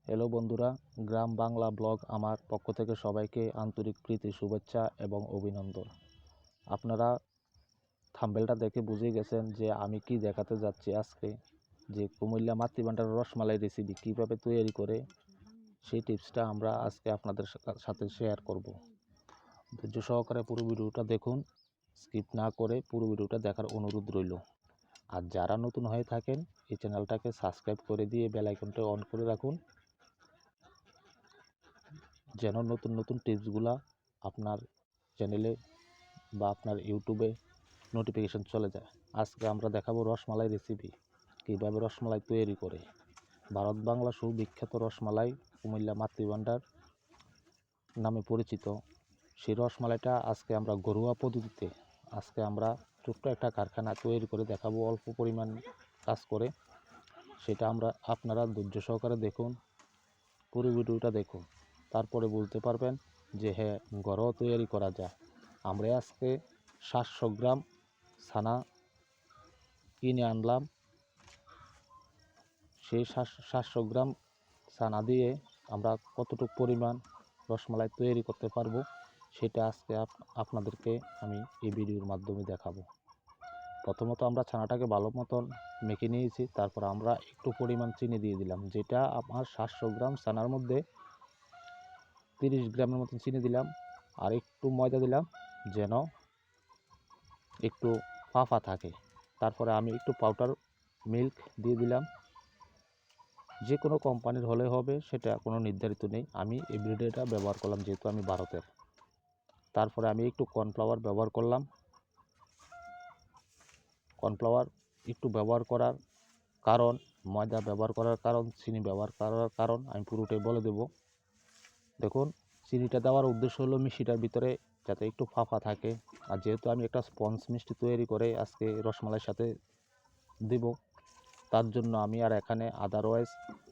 Hello বন্ধুরা, গ্রাম Bangla blog আমার পক্ষ থেকে সবাইকে আন্তরিক প্রীতি শুভেচ্ছা এবং অভিনন্দন। আপনারা থাম্বনেলটা দেখে বুঝে গেছেন যে আমি কি দেখাতে যাচ্ছি আজকে, যে কুমিল্লা মাতৃভান্ডার রসমালাই রেসিপি কিভাবে তৈরি করে সেই টিপসটা আমরা আজকে আপনাদের সাথে শেয়ার করব। ধৈর্য সহকারে পুরো ভিডিওটা দেখুন, স্কিপ না করে পুরো ভিডিওটা দেখার অনুরোধ রইল। আর যারা নতুন হয়ে থাকেন এই চ্যানেলটাকে সাবস্ক্রাইব করে দিয়ে বেল আইকনটা অন করে রাখুন, যেন নতুন নতুন টিপসগুলো আপনার চ্যানেলে বা আপনার ইউটিউবে নোটিফিকেশন চলে যায়। আজকে আমরা দেখাবো রসমালাই রেসিপি, কীভাবে রসমালাই তৈরি করে। ভারত বাংলা সুবিখ্যাত রসমালাই কুমিল্লা মাতৃভান্ডার নামে পরিচিত। সেই রসমালাইটা আজকে আমরা ঘরোয়া পদ্ধতিতে আমরা ছোট্ট একটা কারখানা তৈরি করে দেখাবো, অল্প পরিমাণ কাজ করে। সেটা আপনারা ধৈর্য সহকারে দেখুন, পুরো ভিডিওটা দেখুন, তারপরে বুঝতে পারবেন যে হ্যাঁ, ঘরোয়া তৈরি করা যায়। আমরা আজকে 700 গ্রাম ছানা কিনে আনলাম। সেই 700 গ্রাম ছানা দিয়ে আমরা কতটুকু পরিমাণ রসমালাই তৈরি করতে পারবো সেটা আজকে আপনাদেরকে আমি এই ভিডিওর মাধ্যমে দেখাবো। প্রথমত আমরা ছানাটাকে ভালো মতন মেখে নিয়েছি, তারপর আমরা একটু পরিমাণ চিনি দিয়ে দিলাম, যেটা আমার 700 গ্রাম ছানার মধ্যে 30 গ্রামের মতন চিনি দিলাম। আর একটু ময়দা দিলাম যেন একটু ফাঁপা থাকে। তারপরে আমি একটু পাউডার মিল্ক দিয়ে দিলাম, যে কোনো কোম্পানির হলে হবে, সেটা কোনো নির্ধারিত নেই। আমি এভরিডেটা ব্যবহার করলাম যেহেতু আমি ভারতের। তারপরে আমি একটু কর্নফ্লাওয়ার ব্যবহার করলাম। কর্নফ্লাওয়ার একটু ব্যবহার করার কারণ, ময়দা ব্যবহার করার কারণ, চিনি ব্যবহার করার কারণ আমি পুরোটাই বলে দেব। দেখুন, চিনিটা দেওয়ার উদ্দেশ্য হলো মিষ্টিটার ভিতরে যাতে একটু ফাঁপা থাকে। আর যেহেতু আমি একটা স্পঞ্জ মিষ্টি তৈরি করে আজকে রসমালাইয়ের সাথে দেব, তার জন্য আমি আর এখানে আদারওয়াইজ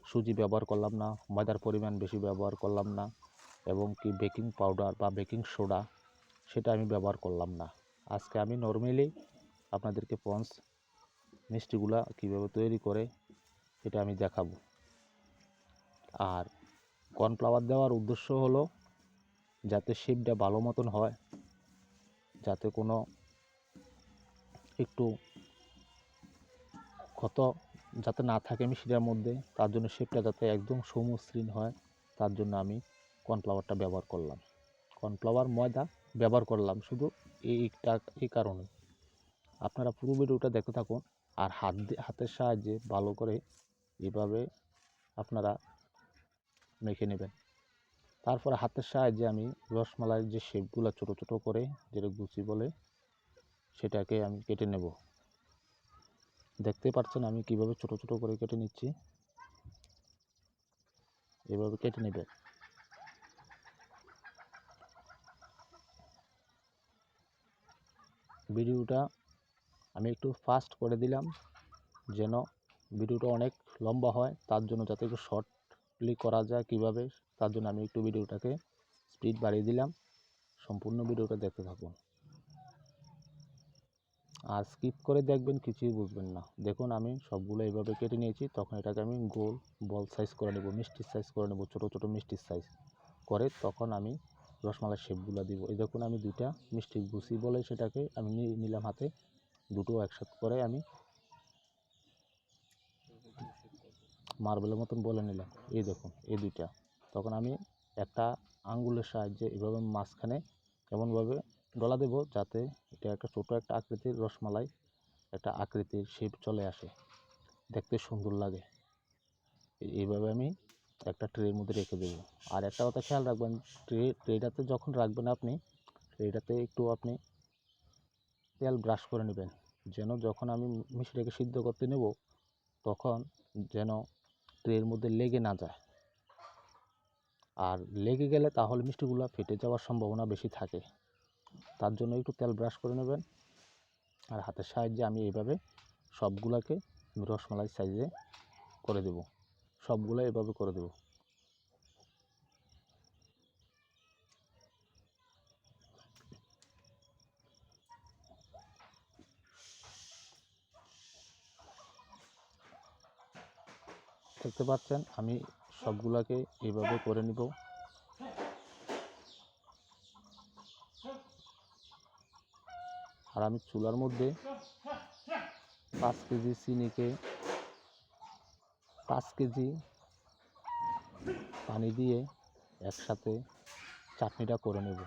সুজি ব্যবহার করলাম না, ময়দার পরিমাণ বেশি ব্যবহার করলাম না, এবং কি বেকিং পাউডার বা বেকিং সোডা সেটা আমি ব্যবহার করলাম না। আজকে আমি নর্মালি আপনাদেরকে স্পঞ্জ মিষ্টিগুলা কীভাবে তৈরি করে এটা আমি দেখাবো। আর কর্নফ্লাওয়ার দেওয়ার উদ্দেশ্য হলো যাতে শেপটা ভালো মতন হয়, যাতে কোনো একটু ক্ষত যাতে না থাকে মিষ্টিটার মধ্যে, তার জন্য শেপটা যাতে একদম সমমসৃণ হয়, তার জন্য আমি কর্নফ্লাওয়ারটা ব্যবহার করলাম। কর্নফ্লাওয়ার ময়দা ব্যবহার করলাম শুধু এই কারণে। আপনারা পুরো ভিডিওটা দেখতে থাকুন আর হাতের সাহায্যে ভালো করে এভাবে আপনারা মেখে নেবেন। তারপরে হাতের সাহায্যে আমি রসমালাইয়ের যে শেপগুলো ছোটো ছোটো করে, যেটা গুচি বলে, সেটাকে আমি কেটে নেব। দেখতে পাচ্ছেন আমি কিভাবে ছোট ছোট করে কেটে নিচ্ছি, এভাবে কেটে নেবে। ভিডিওটা আমি একটু ফাস্ট করে দিলাম যেন ভিডিওটা অনেক লম্বা হয়, তার জন্য যাতে একটু শর্টলি করা যায় কিভাবে, তার জন্য আমি একটু ভিডিওটাকে স্পিড বাড়িয়ে দিলাম। সম্পূর্ণ ভিডিওটা দেখতে থাকুন আর স্কিপ করে দেখবেন, কিছুই বুঝবেন না। দেখুন আমি সবগুলো এইভাবে কেটে নিয়েছি, তখন এটাকে আমি গোল বল সাইজ করে নেব, মিষ্টির সাইজ করে নেব, ছোটো ছোটো মিষ্টির সাইজ করে তখন আমি রসমালাই শেপগুলো দিব। এই দেখুন আমি দুইটা মিষ্টি গুছি বলে সেটাকে আমি নিলাম হাতে, দুটো একসাথে করে আমি মার্বেলের মতন বলে নিলাম। এই দেখুন এই দুইটা, তখন আমি একটা আঙ্গুলের সাহায্যে এভাবে মাঝখানে এমনভাবে ডলা দেব যাতে এটা একটা ছোটো একটা আকৃতির রসমালাই, একটা আকৃতির শেপ চলে আসে, দেখতে সুন্দর লাগে। এইভাবে আমি একটা ট্রের মধ্যে রেখে দেবো। আর একটা কথা খেয়াল রাখবেন, ট্রেটাতে যখন রাখবেন আপনি, ট্রেটাতে একটু আপনি তেল ব্রাশ করে নেবেন, যেন যখন আমি মিষ্টিটাকে সিদ্ধ করতে নেব তখন যেন ট্রের মধ্যে লেগে না যায়। আর লেগে গেলে তাহলে মিষ্টিগুলো ফেটে যাওয়ার সম্ভাবনা বেশি থাকে, তার জন্য একটু তেল ব্রাশ করে নেবেন। আর হাতের সাহায্যে আমি এইভাবে সবগুলোকে রসমালাই সাইজে করে দেব, সবগুলো এভাবে করে দেব। দেখতে পাচ্ছেন আমি সবগুলাকে এইভাবে করে নিব। আর আমি চুলার মধ্যে 5 কেজি চিনিকে 5 কেজি পানি দিয়ে একসাথে চাটনিটা করে নেব।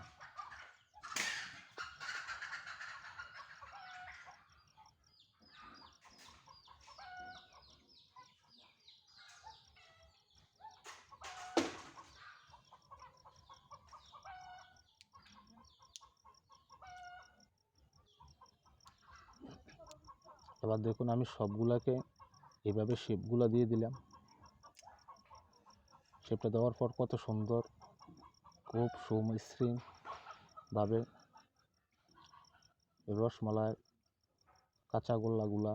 এবার দেখুন আমি সবগুলাকে এভাবে শেপগুলো দিয়ে দিলাম। শেপটা দেওয়ার পর কত সুন্দর খুব সুমসৃণভাবে রসমালাই কাঁচাগোল্লাগুলা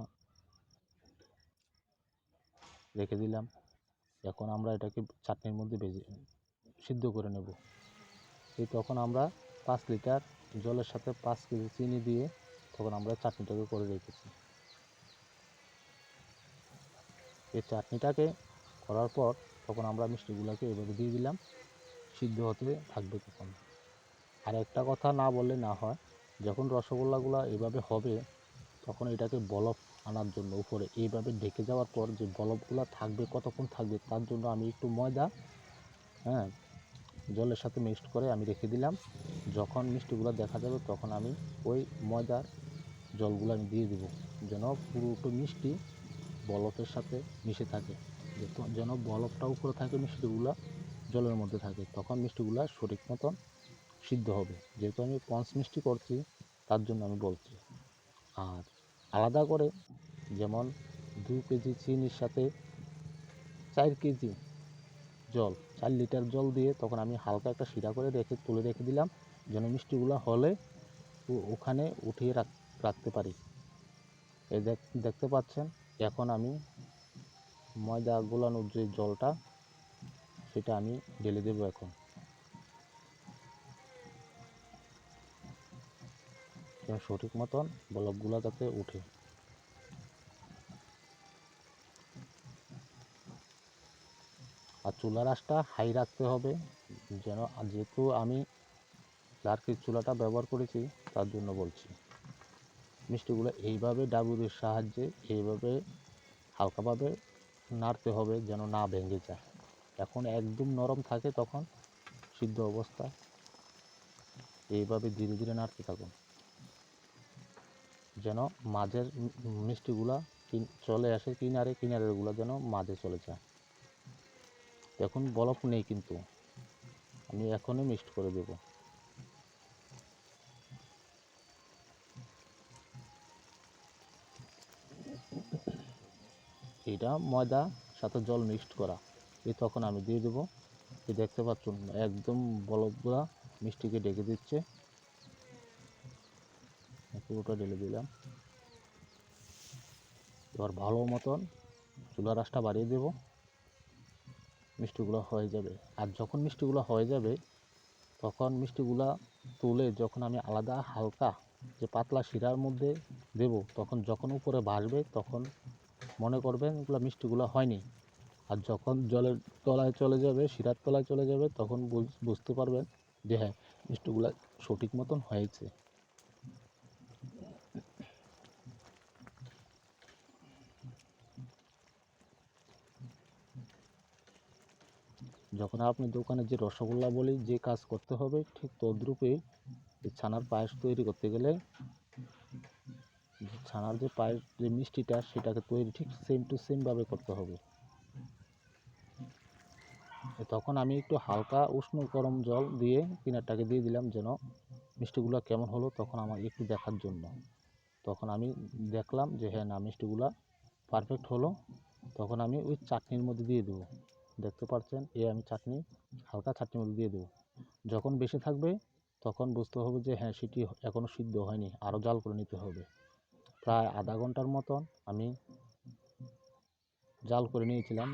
রেখে দিলাম। এখন আমরা এটাকে চাটনির মধ্যে সিদ্ধ করে নেব। এই তখন আমরা 5 লিটার জলের সাথে 5 কেজি চিনি দিয়ে তখন আমরা চাটনিটাকে করে রেখেছি। এই চাটনিটাকে করার পর তখন আমরা মিষ্টিগুলোকে এভাবে দিয়ে দিলাম, সিদ্ধ হতে থাকবে তখন। আর একটা কথা না বললে না হয়, যখন রসগোল্লাগুলো এভাবে হবে তখন এটাকে বলফ আনার জন্য উপরে এইভাবে ঢেকে যাওয়ার পর যে বলফগুলো থাকবে কতক্ষণ থাকবে তার জন্য আমি একটু ময়দা জলের সাথে মিক্সড করে আমি রেখে দিলাম। যখন মিষ্টিগুলো দেখা যাবে তখন আমি ওই ময়দার জলগুলো আমি দিয়ে দেবো, যেন পুরোটা মিষ্টি বরফের সাথে মিশে থাকে, যেন বরফটা উপরে থাকে মিষ্টিগুলো জলের মধ্যে থাকে, তখন মিষ্টিগুলো সঠিক মতন সিদ্ধ হবে। যেহেতু আমি পঞ্চ মিষ্টি করছি তার জন্য আমি বলছি। আর আলাদা করে যেমন 2 কেজি চিনির সাথে 4 কেজি জল 4 লিটার জল দিয়ে তখন আমি হালকা একটা শিরা করে তুলে রেখে দিলাম, যেন মিষ্টিগুলো হলে ওখানে উঠিয়ে রাখতে পারি। এই দেখতে পাচ্ছেন এখন আমি ময়দা গোলানোর যে জলটা সেটা আমি ঢেলে দেবো এখন। সঠিক মতন বলকগুলো যাতে উঠে। আর চুলার আঁচটা হাই রাখতে হবে, যেন যেহেতু আমি লার্কির চুলাটা ব্যবহার করেছি তার জন্য বলছি। মিষ্টিগুলো এইভাবে ডাবুরের সাহায্যে এইভাবে হালকাভাবে নাড়তে হবে যেন না ভেঙে যায়। এখন একদম নরম থাকে তখন সিদ্ধ অবস্থা, এইভাবে ধীরে ধীরে নাড়তে থাকুন যেন মাঝের মিষ্টিগুলা চলে আসে কিনারেরগুলো যেন মাঝে চলে যায়। এখন বরফ নেই কিন্তু আমি এখনই মিক্সড করে দেব। এটা ময়দা সাথে জল মিক্সড করা, এই তখন আমি দিয়ে দেবো। এই দেখতে পাচ্ছেন একদম বরফগুলা মিষ্টিকে ঢেকে দিচ্ছে, পুরোটা ঢেলে দিলাম। এবার ভালো মতন চুলার আঁচটা বাড়িয়ে দেব, মিষ্টিগুলো হয়ে যাবে। আর যখন মিষ্টিগুলো হয়ে যাবে তখন মিষ্টিগুলা তুলে যখন আমি আলাদা হালকা যে পাতলা শিরার মধ্যে দেব, তখন যখন উপরে ভাসবে তখন মনে করবেন এগুলো মিষ্টিগুলো হয়নি। আর যখন জলের তলায় চলে যাবে, শিরার তলায় চলে যাবে, তখন বুঝতে পারবেন যে হ্যাঁ মিষ্টিগুলো সঠিক মতন হয়েছে। যখন আপনি দোকানে যে রসগোল্লা বলি যে কাজ করতে হবে ঠিক তদ্রূপে ছানার পায়েস তৈরি করতে গেলে ছানার যে পায়েস যে মিষ্টিটা সেটাকে তৈরি ঠিক সেম টু সেমভাবে করতে হবে। তখন আমি একটু হালকা উষ্ণ গরম জল দিয়ে কিনারটাকে দিয়ে দিলাম যেন মিষ্টিগুলো কেমন হলো তখন আমার একটু দেখার জন্য। তখন আমি দেখলাম যে হ্যাঁ না মিষ্টিগুলো পারফেক্ট হলো, তখন আমি ওই চাটনির মধ্যে দিয়ে দেবো। দেখতে পাচ্ছেন আমি চাটনি হালকা চাটনির মধ্যে দিয়ে দেবো। যখন বেশি থাকবে তখন বুঝতে হবে যে হ্যাঁ সেটি এখনও সিদ্ধ হয়নি, আরও জাল করে নিতে হবে। প্রায় আধা ঘন্টার মতন আমি জাল করে নিয়েছিলাম।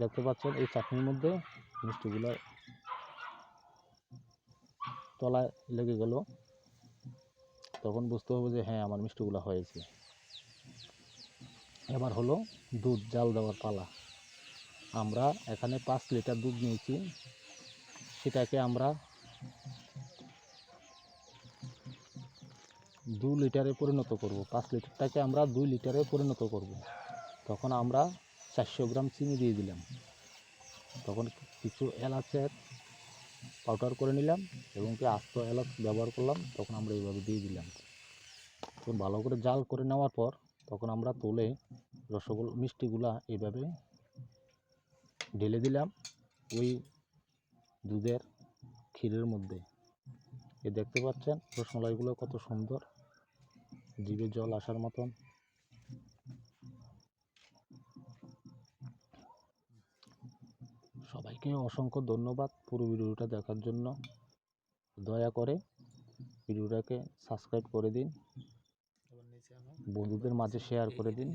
দেখতে পাচ্ছেন এই চাটনির মধ্যে মিষ্টিগুলো তলায় লেগে গেল, তখন বুঝতে হবে যে হ্যাঁ আমার মিষ্টিগুলো হয়েছে। এবার হলো দুধ জাল দেওয়ার পালা। আমরা এখানে 5 লিটার দুধ নিয়েছি, সেটাকে আমরা 2 লিটারে পরিণত করব। 5 লিটারটাকে আমরা 2 লিটারে পরিণত করব। তখন আমরা 400 গ্রাম চিনি দিয়ে দিলাম। তখন কিছু এলাচের পাউডার করে নিলাম এবং কি আস্ত এলাচ ব্যবহার করলাম। তখন আমরা এইভাবে দিয়ে দিলাম। তখন ভালো করে জাল করে নেওয়ার পর তখন আমরা তুলে রসগোল্লা মিষ্টিগুলা এইভাবে ঢেলে দিলাম ওই দুধের ক্ষীরের মধ্যে। এ দেখতে পাচ্ছেন রসমালাইগুলো কত সুন্দর, জিভে জল আসার মতন। সবাইকে অসংখ্য ধন্যবাদ পুরো ভিডিওটা দেখার জন্য। দয়া করে ভিডিওটাকে সাবস্ক্রাইব করে দিন, বন্ধুদের মাঝে শেয়ার করে দিন,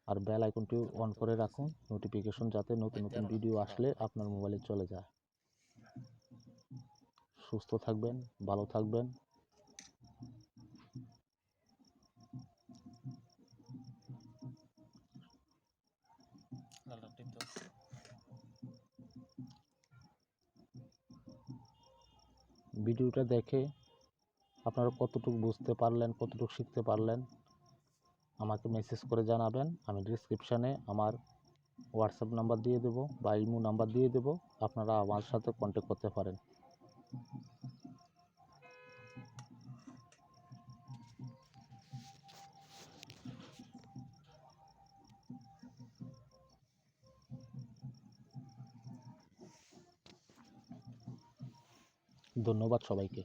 আর বেল আইকনটি অন করে রাখুন নোটিফিকেশন যাতে নতুন নতুন ভিডিও আসলে আপনার মোবাইলে চলে যায়। সুস্থ থাকবেন, ভালো থাকবেন। ভিডিওটা দেখে আপনারা কতটুকু বুঝতে পারলেন, কতটুকু শিখতে পারলেন আমাকে মেসেজ করে জানাবেন। আমি ডিসক্রিপশানে আমার হোয়াটসঅ্যাপ নাম্বার দিয়ে দেবো বা ইমো নাম্বার দিয়ে দেবো, আপনারা আমার সাথে কন্ট্যাক্ট করতে পারেন। ধন্যবাদ সবাইকে।